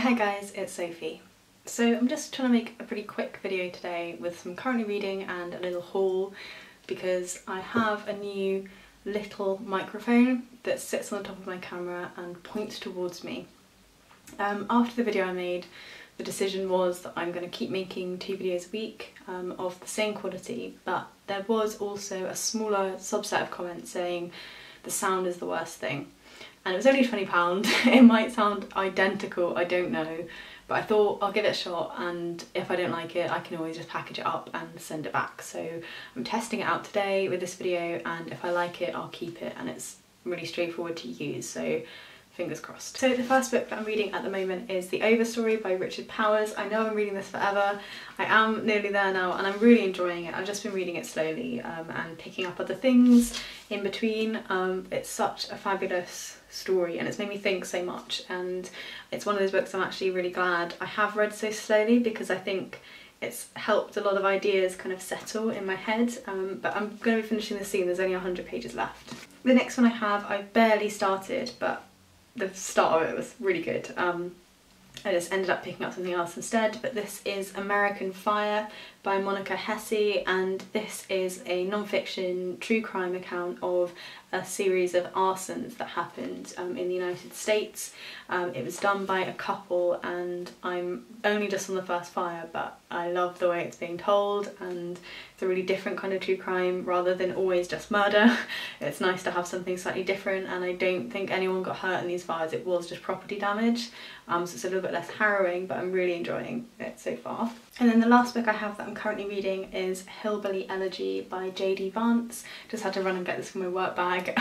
Hi guys, it's Sophie. So I'm just trying to make a pretty quick video today with some currently reading and a little haul because I have a new little microphone that sits on the top of my camera and points towards me. After the video I made, the decision was that I'm going to keep making 2 videos a week of the same quality, but there was also a smaller subset of comments saying the sound is the worst thing. And it was only £20, it might sound identical, I don't know, but I thought I'll give it a shot, and if I don't like it I can always just package it up and send it back. So I'm testing it out today with this video, and if I like it I'll keep it, and it's really straightforward to use, so fingers crossed. So the first book that I'm reading at the moment is The Overstory by Richard Powers. I know I've been reading this forever, I am nearly there now and I'm really enjoying it. I've just been reading it slowly and picking up other things in between. It's such a fabulous story and it's made me think so much, and it's one of those books I'm actually really glad I have read so slowly because I think it's helped a lot of ideas kind of settle in my head, but I'm going to be finishing this soon. There's only 100 pages left. The next one I have, I barely started, but the start of it was really good. I just ended up picking up something else instead, but this is American Fire by Monica Hesse, and this is a non-fiction true crime account of a series of arsons that happened in the United States. It was done by a couple and I'm only just on the first fire, but I love the way it's being told, and it's a really different kind of true crime rather than always just murder. It's nice to have something slightly different, and I don't think anyone got hurt in these fires, it was just property damage, so it's a little bit less harrowing, but I'm really enjoying it so far. And then the last book I have that I'm currently reading is Hillbilly, Elegy by Vance. Just had to run and get this from my work bag.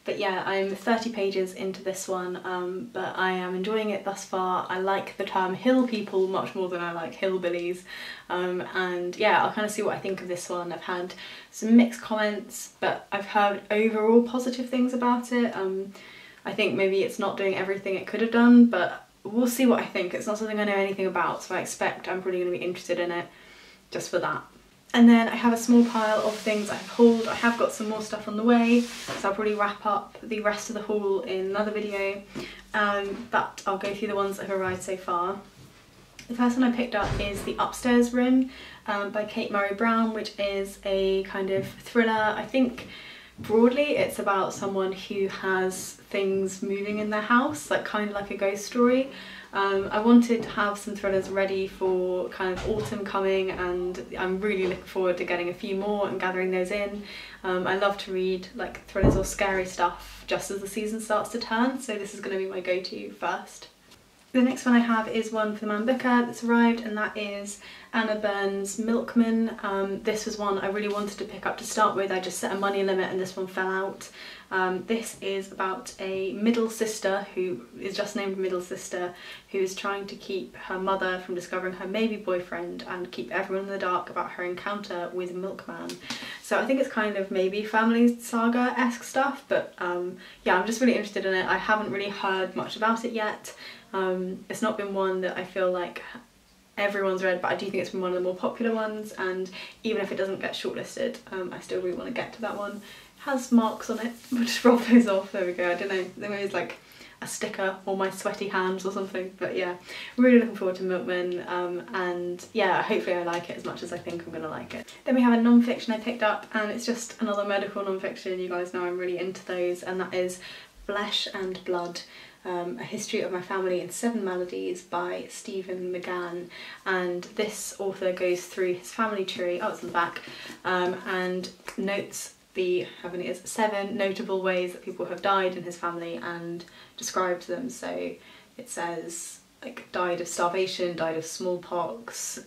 But yeah, I'm 30 pages into this one, but I am enjoying it thus far. I like the term hill people much more than I like hillbillies, and yeah, I'll kind of see what I think of this one. I've had some mixed comments, but I've heard overall positive things about it. I think maybe it's not doing everything it could have done, but we'll see what I think. It's not something I know anything about, so I expect I'm probably going to be interested in it just for that. And then I have a small pile of things I've hauled. I have got some more stuff on the way, so I'll probably wrap up the rest of the haul in another video, but I'll go through the ones that have arrived so far. The first one I picked up is The Upstairs Room by Murray-Browne, which is a kind of thriller. I think broadly it's about someone who has things moving in their house, like kind of like a ghost story. I wanted to have some thrillers ready for kind of autumn coming, and I'm really looking forward to getting a few more and gathering those in. I love to read like thrillers or scary stuff just as the season starts to turn, so this is going to be my go-to first. The next one I have is one for the Man Booker that's arrived, and that is Anna Burns' Milkman. This was one I really wanted to pick up to start with. I just set a money limit and this one fell out. This is about a middle sister who is just named Middle Sister, who is trying to keep her mother from discovering her maybe boyfriend and keep everyone in the dark about her encounter with Milkman. So I think it's kind of maybe family saga-esque stuff, but yeah, I'm just really interested in it. I haven't really heard much about it yet. It's not been one that I feel like everyone's read, but I do think it's been one of the more popular ones, and even if it doesn't get shortlisted, I still really want to get to that one. It has marks on it, we'll just roll those off, there we go. I don't know, there is like a sticker or my sweaty hands or something, but yeah, really looking forward to Milkman, and yeah, hopefully I like it as much as I think I'm gonna like it. Then we have a non-fiction I picked up, and it's just another medical non-fiction. You guys know I'm really into those, and that is Flesh and Blood, A History of My Family in 7 Maladies by Stephen McGann, and this author goes through his family tree, oh it's on the back, and notes the, how many is it, 7 notable ways that people have died in his family and describes them. So it says like died of starvation, died of smallpox,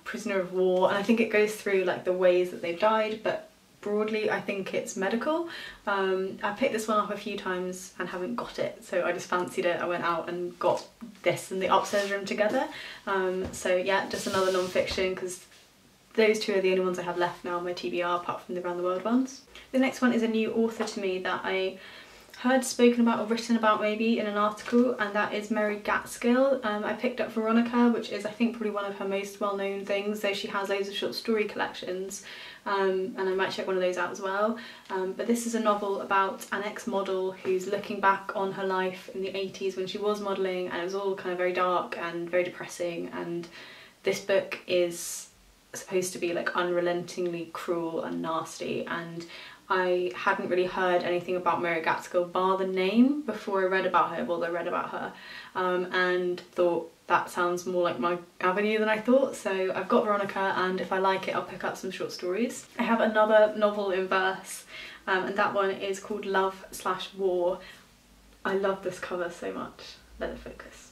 prisoner of war, and I think it goes through like the ways that they've died, but broadly I think it's medical. I picked this one up a few times and haven't got it, so I just fancied it. I went out and got this and The Upstairs Room together. So yeah, just another non-fiction, because those 2 are the only ones I have left now on my TBR, apart from the Around the World ones. The next one is a new author to me that I heard spoken about or written about maybe in an article, and that is Mary Gaitskill. I picked up Veronica, which is I think probably one of her most well-known things, though she has loads of short story collections, and I might check one of those out as well. But this is a novel about an ex-model who's looking back on her life in the 80s when she was modelling, and it was all kind of very dark and very depressing, and this book is supposed to be like unrelentingly cruel and nasty, and I hadn't really heard anything about Mary Gaitskill bar the name before I read about her, although I read about her, and thought that sounds more like my avenue than I thought. So I've got Veronica, and if I like it I'll pick up some short stories. I have another novel in verse, and that one is called Love/War. I love this cover so much. Let it focus.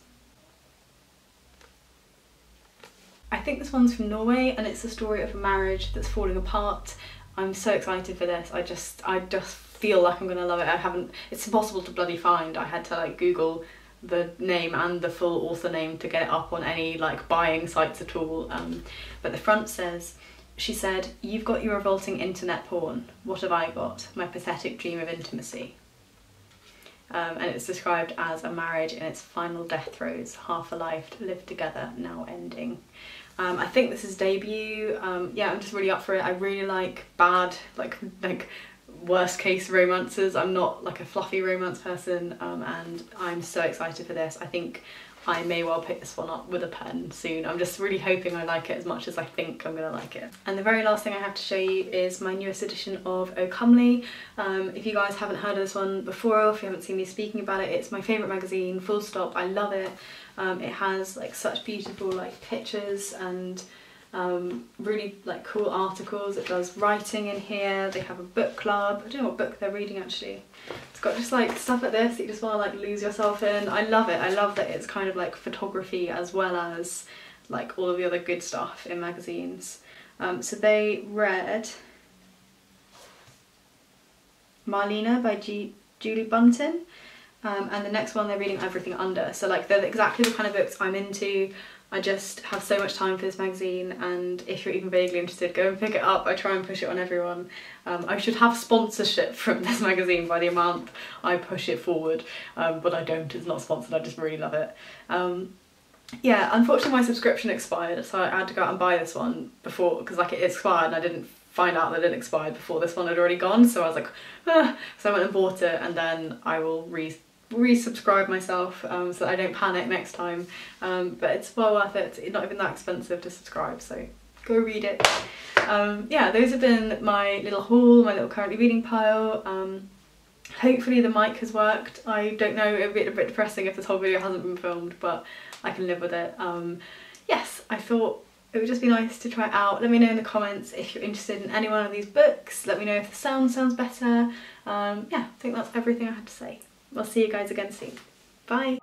I think this one's from Norway, and it's the story of a marriage that's falling apart. I'm so excited for this. I just feel like I'm gonna love it. It's impossible to bloody find. I had to like Google the name and the full author name to get it up on any like buying sites at all. But the front says, she said, "You've got your revolting internet porn. What have I got? My pathetic dream of intimacy." And it's described as a marriage in its final death throes, half a life lived together, now ending. I think this is debut. Yeah, I'm just really up for it. I really like bad, like worst case romances. I'm not like a fluffy romance person, and I'm so excited for this. I think I may well pick this one up with a pen soon. I'm just really hoping I like it as much as I think I'm gonna like it. And the very last thing I have to show you is my newest edition of O Comely. If you guys haven't heard of this one before, or if you haven't seen me speaking about it, it's my favourite magazine, full stop. I love it. It has like such beautiful like pictures and really like cool articles. It does writing in here. They have a book club. I don't know what book they're reading actually. It's got just like stuff like this that you just want to like lose yourself in. I love it. I love that it's kind of like photography as well as like all of the other good stuff in magazines. So they read Marlena by Julie Buntin. And the next one they're reading Everything Under. So like they're exactly the kind of books I'm into. I just have so much time for this magazine, and if you're even vaguely interested, go and pick it up. I try and push it on everyone. I should have sponsorship from this magazine by the amount I push it forward, but I don't. It's not sponsored, I just really love it. Yeah, unfortunately my subscription expired, so I had to go out and buy this one before, because like it expired and I didn't find out that it expired before this one had already gone, so I was like, ah. So I went and bought it, and then I will resubscribe myself so that I don't panic next time. But it's well worth it. It's not even that expensive to subscribe, so go read it. Yeah, those have been my little haul, my little currently reading pile. Hopefully the mic has worked. I don't know, it'll be a bit depressing if this whole video hasn't been filmed, but I can live with it. Yes, I thought it would just be nice to try it out. Let me know in the comments if you're interested in any one of these books. Let me know if the sound sounds better. Yeah, I think that's everything I had to say. I'll see you guys again soon. Bye!